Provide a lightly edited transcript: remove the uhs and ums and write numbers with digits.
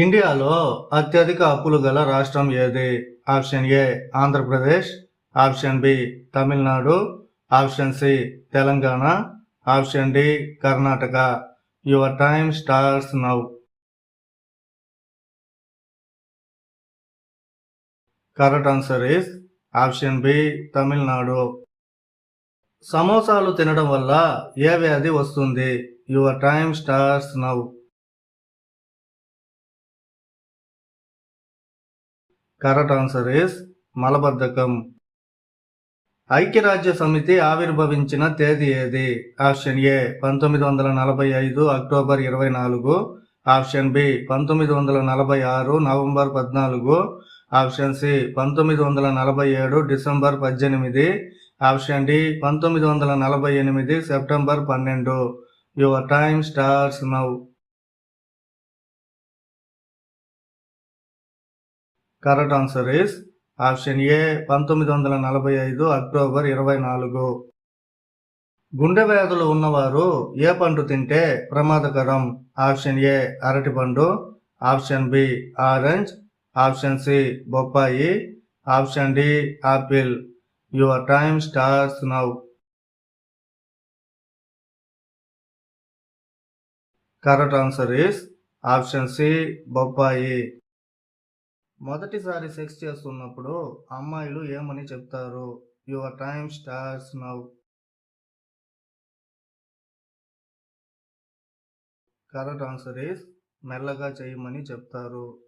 ఇండియాలో అత్యధిక అప్పులు గల రాష్ట్రం ఏది? Option A Andhra Pradesh, option B Tamil Nadu, option C Telangana, option D Karnataka. Your time starts now. Correct answer is option B Tamil Nadu. సమోసాలు తినడం వల్ల ఏ వ్యాధి వస్తుంది? Your time starts now. Correct answer is మలబద్ధకం. ఐక్యరాజ్య సమితి ఆవిర్భవించిన తేదీ ఏది? Option A 1945 October 24, option B 1946 November 14, option C 1947 December 18, option D 1948 September 12. Your time starts now. Correct answer is option A 1945 October 24. గుండె వ్యాధులు ఉన్నవారు ఏ పండు తింటే ప్రమాదకరం? ఆప్షన్ ఏ అరటిపండు, option B orange, option C బొప్పాయి, option D apple. Your time starts now. Correct answer is option C బొప్పాయి. మొదటిసారి సెక్స్ చేస్తున్నప్పుడు అమ్మాయిలు ఏమని చెప్తారు? Your time starts now. Correct answer is మెల్లగా చేయమని చెప్తారు.